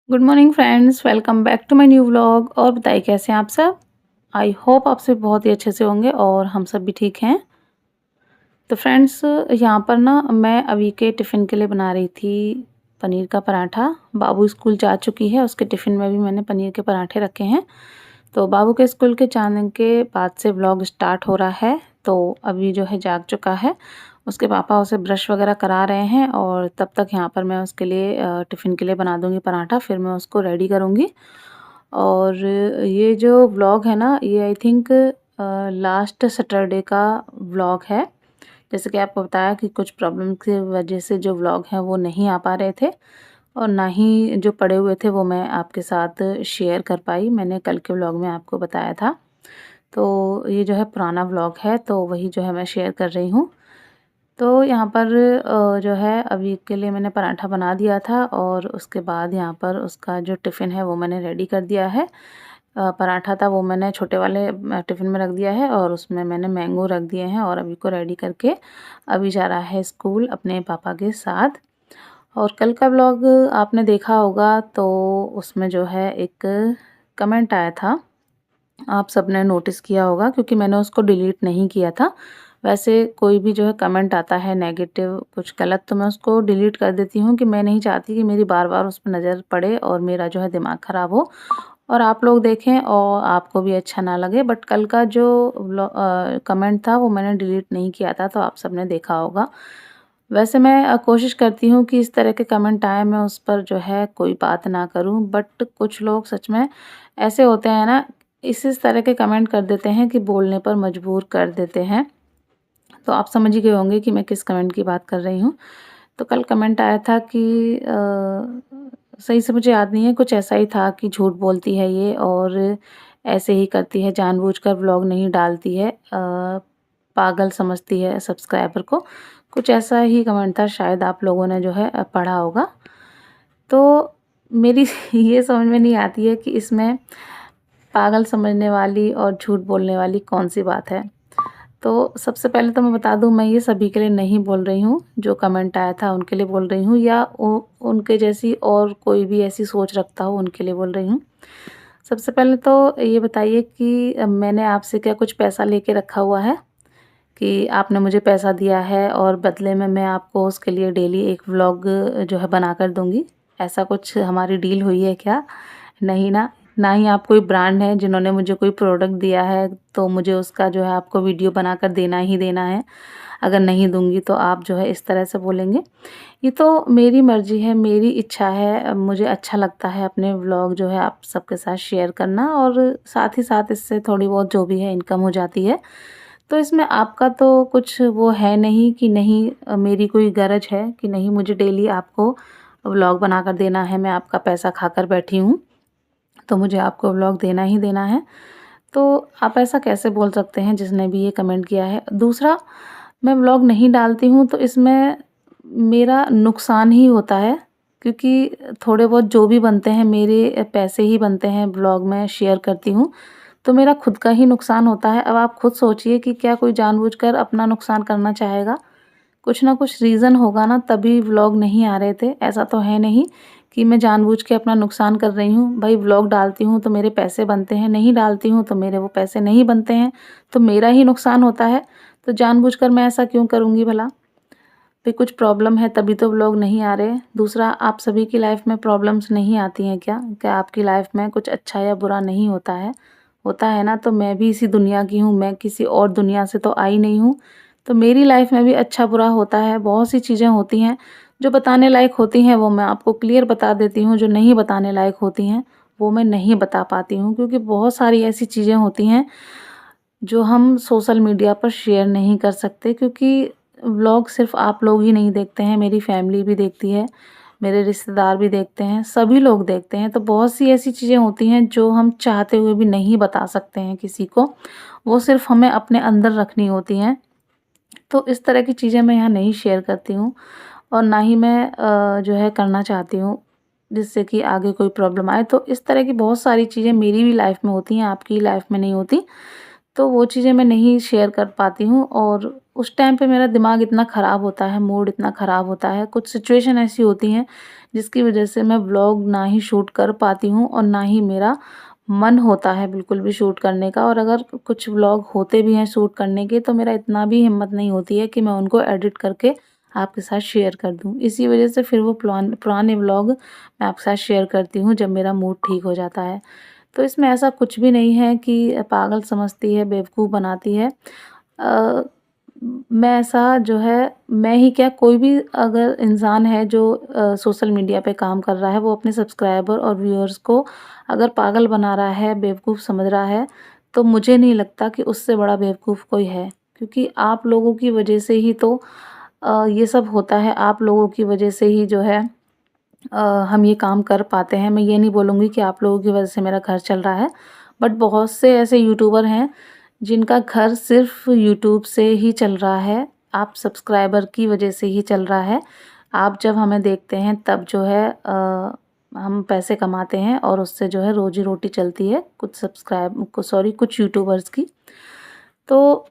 Good morning friends, welcome back to my new vlog. और बताइए कैसे हैं आप सब। आई होप आप सब बहुत ही अच्छे से होंगे और हम सब भी ठीक हैं। तो फ्रेंड्स, यहाँ पर ना मैं अभी के टिफ़िन के लिए बना रही थी पनीर का पराठा। बाबू स्कूल जा चुकी है, उसके टिफ़िन में भी मैंने पनीर के पराठे रखे हैं। तो बाबू के स्कूल के जाने के बाद से व्लॉग स्टार्ट हो रहा है। तो अभी जो है जाग चुका है, उसके पापा उसे ब्रश वगैरह करा रहे हैं और तब तक यहाँ पर मैं उसके लिए टिफ़िन के लिए बना दूँगी पराठा, फिर मैं उसको रेडी करूँगी। और ये जो व्लॉग है ना, ये आई थिंक लास्ट सैटरडे का व्लॉग है। जैसे कि आपको बताया कि कुछ प्रॉब्लम की वजह से जो व्लॉग हैं वो नहीं आ पा रहे थे और ना ही जो पड़े हुए थे वो मैं आपके साथ शेयर कर पाई। मैंने कल के व्लॉग में आपको बताया था। तो ये जो है पुराना व्लॉग है, तो वही जो है मैं शेयर कर रही हूँ। तो यहाँ पर जो है अभी के लिए मैंने पराठा बना दिया था और उसके बाद यहाँ पर उसका जो टिफ़िन है वो मैंने रेडी कर दिया है। पराठा था वो मैंने छोटे वाले टिफ़िन में रख दिया है और उसमें मैंने मैंगो रख दिए हैं और अभी को रेडी करके अभी जा रहा है स्कूल अपने पापा के साथ। और कल का व्लॉग आपने देखा होगा, तो उसमें जो है एक कमेंट आया था, आप सबने नोटिस किया होगा क्योंकि मैंने उसको डिलीट नहीं किया था। वैसे कोई भी जो है कमेंट आता है नेगेटिव कुछ गलत, तो मैं उसको डिलीट कर देती हूँ कि मैं नहीं चाहती कि मेरी बार-बार उस पे नज़र पड़े और मेरा जो है दिमाग ख़राब हो और आप लोग देखें और आपको भी अच्छा ना लगे। बट कल का जो कमेंट था वो मैंने डिलीट नहीं किया था, तो आप सबने देखा होगा। वैसे मैं कोशिश करती हूँ कि इस तरह के कमेंट आए मैं उस पर जो है कोई बात ना करूँ, बट कुछ लोग सच में ऐसे होते हैं ना, इस तरह के कमेंट कर देते हैं कि बोलने पर मजबूर कर देते हैं। तो आप समझ ही गए होंगे कि मैं किस कमेंट की बात कर रही हूँ। तो कल कमेंट आया था कि सही से मुझे याद नहीं है, कुछ ऐसा ही था कि झूठ बोलती है ये और ऐसे ही करती है, जानबूझकर व्लॉग नहीं डालती है, पागल समझती है सब्सक्राइबर को। कुछ ऐसा ही कमेंट था, शायद आप लोगों ने जो है पढ़ा होगा। तो मेरी ये समझ में नहीं आती है कि इसमें पागल समझने वाली और झूठ बोलने वाली कौन-सी बात है। तो सबसे पहले तो मैं बता दूँ, मैं ये सभी के लिए नहीं बोल रही हूँ, जो कमेंट आया था उनके लिए बोल रही हूँ या उ उनके जैसी और कोई भी ऐसी सोच रखता हो उनके लिए बोल रही हूँ। सबसे पहले तो ये बताइए कि मैंने आपसे क्या कुछ पैसा लेके रखा हुआ है कि आपने मुझे पैसा दिया है और बदले में मैं आपको उसके लिए डेली एक व्लॉग जो है बनाकर दूँगी? ऐसा कुछ हमारी डील हुई है क्या? नहीं ना। ना ही आप कोई ब्रांड है जिन्होंने मुझे कोई प्रोडक्ट दिया है तो मुझे उसका जो है आपको वीडियो बनाकर देना ही देना है। अगर नहीं दूँगी तो आप जो है इस तरह से बोलेंगे। ये तो मेरी मर्ज़ी है, मेरी इच्छा है। मुझे अच्छा लगता है अपने व्लॉग जो है आप सबके साथ शेयर करना और साथ ही साथ इससे थोड़ी बहुत जो भी है इनकम हो जाती है। तो इसमें आपका तो कुछ वो है नहीं कि नहीं, मेरी कोई गरज है कि नहीं मुझे डेली आपको व्लॉग बनाकर देना है, मैं आपका पैसा खाकर बैठी हूँ, तो मुझे आपको व्लॉग देना ही देना है। तो आप ऐसा कैसे बोल सकते हैं जिसने भी ये कमेंट किया है? दूसरा, मैं व्लॉग नहीं डालती हूँ तो इसमें मेरा नुकसान ही होता है क्योंकि थोड़े बहुत जो भी बनते हैं मेरे पैसे ही बनते हैं, व्लॉग मैं शेयर करती हूँ, तो मेरा खुद का ही नुकसान होता है। अब आप खुद सोचिए कि क्या कोई जानबूझकर अपना नुकसान करना चाहेगा? कुछ ना कुछ रीज़न होगा ना, तभी व्लॉग नहीं आ रहे थे। ऐसा तो है नहीं कि मैं जानबूझ के अपना नुकसान कर रही हूँ। भई व्लॉग डालती हूँ तो मेरे पैसे बनते हैं, नहीं डालती हूँ तो मेरे वो पैसे नहीं बनते हैं, तो मेरा ही नुकसान होता है। तो जानबूझकर मैं ऐसा क्यों करूँगी भला? भई कुछ प्रॉब्लम है तभी तो व्लॉग नहीं आ रहे। दूसरा, आप सभी की लाइफ़ में प्रॉब्लम्स नहीं आती हैं क्या? क्या आपकी लाइफ़ में कुछ अच्छा या बुरा नहीं होता है? होता है ना, तो मैं भी इसी दुनिया की हूँ, मैं किसी और दुनिया से तो आई नहीं हूँ। तो मेरी लाइफ़ में भी अच्छा बुरा होता है, बहुत सी चीज़ें होती हैं, जो बताने लायक होती हैं वो मैं आपको क्लियर बता देती हूँ, जो नहीं बताने लायक होती हैं, वो मैं नहीं बता पाती हूँ क्योंकि बहुत सारी ऐसी चीज़ें होती हैं, जो हम सोशल मीडिया पर शेयर नहीं कर सकते क्योंकि व्लॉग सिर्फ़ आप लोग ही नहीं देखते हैं, मेरी फैमिली भी देखती है, मेरे रिश्तेदार भी देखते हैं, सभी लोग देखते हैं। तो बहुत सी ऐसी चीज़ें होती हैं जो हम चाहते हुए भी नहीं बता सकते हैं किसी को, वो सिर्फ़ हमें अपने अंदर रखनी होती हैं। तो इस तरह की चीज़ें मैं यहाँ नहीं शेयर करती हूँ और ना ही मैं जो है करना चाहती हूँ, जिससे कि आगे कोई प्रॉब्लम आए। तो इस तरह की बहुत सारी चीज़ें मेरी भी लाइफ़ में होती हैं, आपकी लाइफ़ में नहीं होती। तो वो चीज़ें मैं नहीं शेयर कर पाती हूँ और उस टाइम पे मेरा दिमाग इतना ख़राब होता है, मूड इतना ख़राब होता है, कुछ सिचुएशन ऐसी होती हैं जिसकी वज़ह से मैं व्लॉग ना ही शूट कर पाती हूँ और ना ही मेरा मन होता है बिल्कुल भी शूट करने का। और अगर कुछ व्लॉग होते भी हैं शूट करने के तो मेरा इतना भी हिम्मत नहीं होती है कि मैं उनको एडिट करके आपके साथ शेयर कर दूँ। इसी वज़ह से फिर वो पुराने व्लॉग मैं आपके साथ शेयर करती हूँ जब मेरा मूड ठीक हो जाता है। तो इसमें ऐसा कुछ भी नहीं है कि पागल समझती है, बेवकूफ़ बनाती है। अ, मैं ऐसा जो है मैं ही क्या कोई भी अगर इंसान है जो सोशल मीडिया पे काम कर रहा है, वो अपने सब्सक्राइबर और व्यूअर्स को अगर पागल बना रहा है, बेवकूफ़ समझ रहा है, तो मुझे नहीं लगता कि उससे बड़ा बेवकूफ़ कोई है। क्योंकि आप लोगों की वजह से ही तो ये सब होता है, आप लोगों की वजह से ही जो है अ, हम ये काम कर पाते हैं। मैं ये नहीं बोलूँगी कि आप लोगों की वजह से मेरा घर चल रहा है, बट बहुत से ऐसे यूट्यूबर हैं जिनका घर सिर्फ़ यूट्यूब से ही चल रहा है। आप सब्सक्राइबर की वजह से ही चल रहा है। आप जब हमें देखते हैं तब जो है हम पैसे कमाते हैं और उससे जो है रोज़ी-रोटी चलती है कुछ यूट्यूबर्स की। तो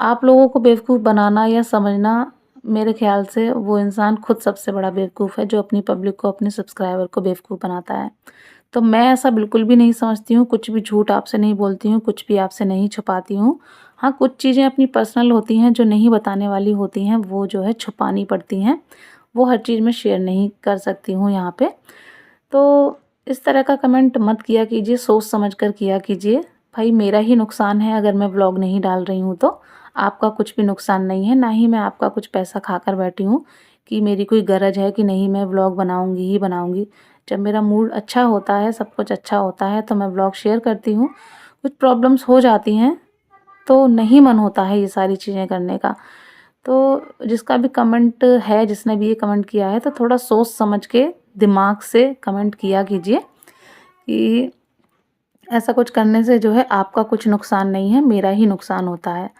आप लोगों को बेवकूफ़ बनाना या समझना मेरे ख़्याल से वो इंसान खुद सबसे बड़ा बेवकूफ़ है जो अपनी पब्लिक को, अपने सब्सक्राइबर को बेवकूफ़ बनाता है। तो मैं ऐसा बिल्कुल भी नहीं समझती हूँ, कुछ भी झूठ आपसे नहीं बोलती हूँ, कुछ भी आपसे नहीं छुपाती हूँ। हाँ, कुछ चीज़ें अपनी पर्सनल होती हैं जो नहीं बताने वाली होती हैं, वो जो है छुपानी पड़ती हैं। वो हर चीज़ मैं शेयर नहीं कर सकती हूँ यहाँ पे। तो इस तरह का कमेंट मत किया कीजिए, सोच समझ कर किया कीजिए। भाई मेरा ही नुकसान है अगर मैं व्लॉग नहीं डाल रही हूँ तो, आपका कुछ भी नुकसान नहीं है, ना ही मैं आपका कुछ पैसा खाकर बैठी हूँ कि मेरी कोई गरज है कि नहीं मैं व्लॉग बनाऊँगी ही बनाऊँगी। जब मेरा मूड अच्छा होता है, सब कुछ अच्छा होता है तो मैं व्लॉग शेयर करती हूँ। कुछ प्रॉब्लम्स हो जाती हैं, तो नहीं मन होता है ये सारी चीज़ें करने का। तो जिसका भी कमेंट है, जिसने भी ये कमेंट किया है तो थोड़ा सोच समझ के दिमाग से कमेंट किया कीजिए कि ऐसा कुछ करने से जो है आपका कुछ नुकसान नहीं है, मेरा ही नुकसान होता है।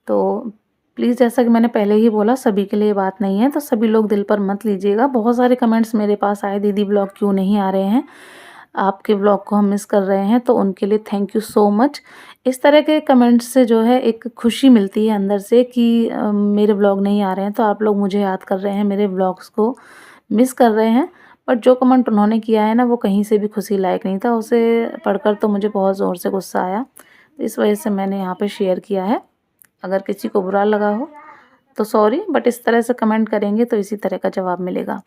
तो प्लीज़ जैसा कि मैंने पहले ही बोला सभी के लिए ये बात नहीं है, तो सभी लोग दिल पर मत लीजिएगा। बहुत सारे कमेंट्स मेरे पास आए, दीदी ब्लॉग क्यों नहीं आ रहे हैं? आपके ब्लॉग को हम मिस कर रहे हैं, तो उनके लिए थैंक यू सो मच। इस तरह के कमेंट्स से जो है एक खुशी मिलती है अंदर से कि मेरे ब्लॉग नहीं आ रहे हैं, तो आप लोग मुझे याद कर रहे हैं, मेरे ब्लॉग्स को मिस कर रहे हैं। बट जो कमेंट उन्होंने किया है ना, वो कहीं से भी खुशी लायक नहीं था। उसे पढ़कर तो मुझे बहुत ज़ोर से गुस्सा आया। तो इस वजह से मैंने यहाँ पे शेयर किया है। अगर किसी को बुरा लगा हो तो सॉरी, बट इस तरह से कमेंट करेंगे तो इसी तरह का जवाब मिलेगा।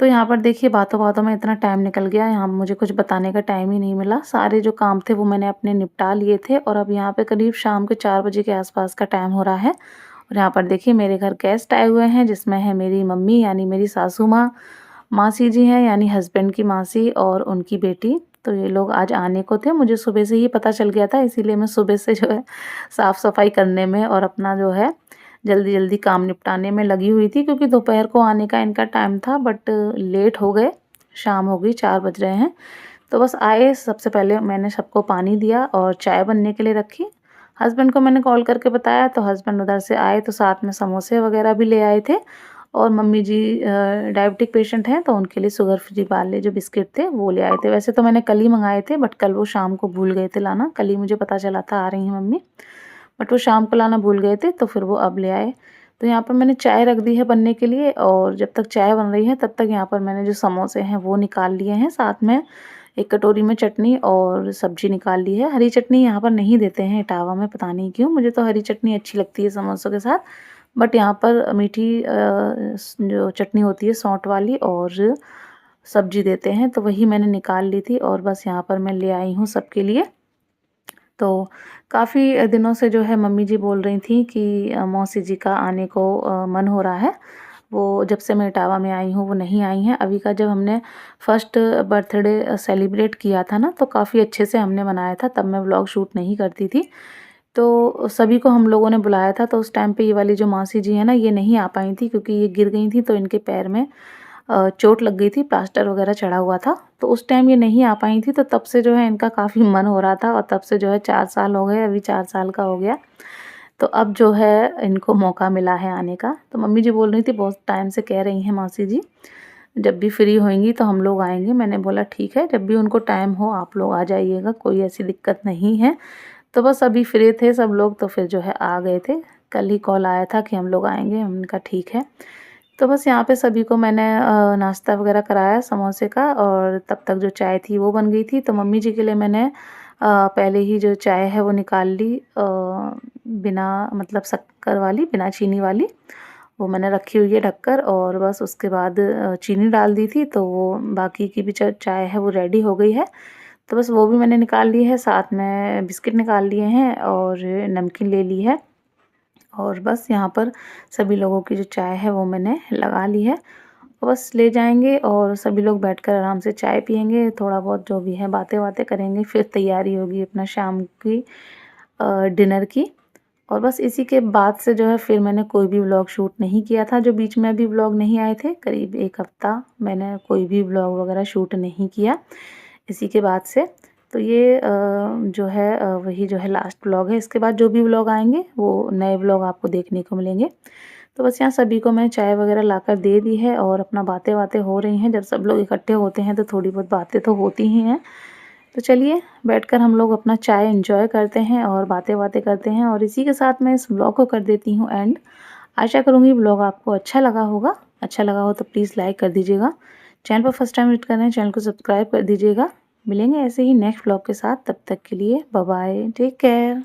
तो यहाँ पर देखिए बातों-बातों में इतना टाइम निकल गया, यहाँ मुझे कुछ बताने का टाइम ही नहीं मिला। सारे जो काम थे वो मैंने अपने निपटा लिए थे और अब यहाँ पे करीब शाम के 4 बजे के आस-पास का टाइम हो रहा है। और यहाँ पर देखिए मेरे घर गेस्ट आए हुए हैं जिसमें है मेरी मम्मी यानी मेरी सासू माँ, मासी जी हैं यानी हस्बैंड की मासी और उनकी बेटी। तो ये लोग आज आने को थे, मुझे सुबह से ही पता चल गया था, इसीलिए मैं सुबह से जो है साफ़-सफ़ाई करने में और अपना जो है जल्दी-जल्दी काम निपटाने में लगी हुई थी क्योंकि दोपहर को आने का इनका टाइम था, बट लेट हो गए, शाम हो गई, 4 बज रहे हैं। तो बस आए, सबसे पहले मैंने सबको पानी दिया और चाय बनने के लिए रखी। हस्बैंड को मैंने कॉल करके बताया तो हस्बैंड उधर से आए तो साथ में समोसे वगैरह भी ले आए थे। और मम्मी जी डायबिटिक पेशेंट हैं तो उनके लिए शुगर फ्री वाले जो बिस्किट थे वो ले आए थे। वैसे तो मैंने कल ही मँगाए थे, बट कल वो शाम को भूल गए थे लाना। कल ही मुझे पता चला था आ रही हैं मम्मी, बट वो शाम को लाना भूल गए थे तो फिर वो अब ले आए। तो यहाँ पर मैंने चाय रख दी है बनने के लिए और जब तक चाय बन रही है तब तक यहाँ पर मैंने जो समोसे हैं वो निकाल लिए हैं। साथ में एक कटोरी में चटनी और सब्ज़ी निकाल ली है। हरी चटनी यहाँ पर नहीं देते हैं इटावा में, पता नहीं क्यों, मुझे तो हरी चटनी अच्छी लगती है समोसों के साथ। बट यहाँ पर मीठी जो चटनी होती है सौंठ वाली और सब्ज़ी देते हैं, तो वही मैंने निकाल ली थी और बस यहाँ पर मैं ले आई हूँ सबके लिए। तो काफ़ी दिनों से जो है मम्मी जी बोल रही थी कि मौसी जी का आने को मन हो रहा है। वो जब से मैं इटावा में आई हूँ वो नहीं आई हैं। अभी का जब हमने फर्स्ट बर्थडे सेलिब्रेट किया था ना, तो काफ़ी अच्छे से हमने मनाया था, तब मैं व्लॉग शूट नहीं करती थी। तो सभी को हम लोगों ने बुलाया था, तो उस टाइम पे ये वाली जो मौसी जी हैं ना, ये नहीं आ पाई थी क्योंकि ये गिर गई थी तो इनके पैर में चोट लग गई थी, प्लास्टर वगैरह चढ़ा हुआ था। तो उस टाइम ये नहीं आ पाई थी, तो तब से जो है इनका काफ़ी मन हो रहा था और तब से जो है 4 साल हो गए, अभी 4 साल का हो गया। तो अब जो है इनको मौका मिला है आने का। तो मम्मी जी बोल रही थी, बहुत टाइम से कह रही हैं मौसी जी, जब भी फ्री होएँगी तो हम लोग आएँगे। मैंने बोला ठीक है, जब भी उनको टाइम हो आप लोग आ जाइएगा, कोई ऐसी दिक्कत नहीं है। तो बस अभी फ्री थे सब लोग तो फिर जो है आ गए थे। कल ही कॉल आया था कि हम लोग आएँगे, हमने कहा ठीक है। तो बस यहाँ पे सभी को मैंने नाश्ता वग़ैरह कराया समोसे का, और तब तक जो चाय थी वो बन गई थी। तो मम्मी जी के लिए मैंने पहले ही जो चाय है वो निकाल ली, बिना मतलब शक्कर वाली, बिना चीनी वाली, वो मैंने रखी हुई है ढककर। और बस उसके बाद चीनी डाल दी थी, तो वो बाकी की भी चाय है वो रेडी हो गई है। तो बस वो भी मैंने निकाल ली है, साथ में बिस्किट निकाल लिए हैं और नमकीन ले ली है। और बस यहाँ पर सभी लोगों की जो चाय है वो मैंने लगा ली है। बस ले जाएँगे और सभी लोग बैठकर आराम से चाय पिएँगे, थोड़ा बहुत जो भी है बातें-वातें करेंगे, फिर तैयारी होगी अपना शाम की डिनर की। और बस इसी के बाद से जो है फिर मैंने कोई भी व्लॉग शूट नहीं किया था, जो बीच में अभी व्लॉग नहीं आए थे, करीब 1 हफ़्ता मैंने कोई भी व्लॉग वगैरह शूट नहीं किया इसी के बाद से। तो ये जो है वही जो है लास्ट व्लॉग है, इसके बाद जो भी व्लॉग आएँगे वो नए व्लॉग आपको देखने को मिलेंगे। तो बस यहाँ सभी को मैं चाय वगैरह लाकर दे दी है और अपना बातें-वातें हो रही हैं, जब सब लोग इकट्ठे होते हैं तो थोड़ी बहुत बातें तो होती ही हैं। तो चलिए बैठकर हम लोग अपना चाय एन्जॉय करते हैं और बातें-वातें करते हैं, और इसी के साथ मैं इस व्लॉग को कर देती हूँ एंड। आशा करूँगी व्लॉग आपको अच्छा लगा होगा। अच्छा लगा हो तो प्लीज़ लाइक कर दीजिएगा। चैनल पर फर्स्ट टाइम विज़िट कर रहे हैं, चैनल को सब्सक्राइब कर दीजिएगा। मिलेंगे ऐसे ही नेक्स्ट व्लॉग के साथ, तब तक के लिए बाय बाय, टेक केयर।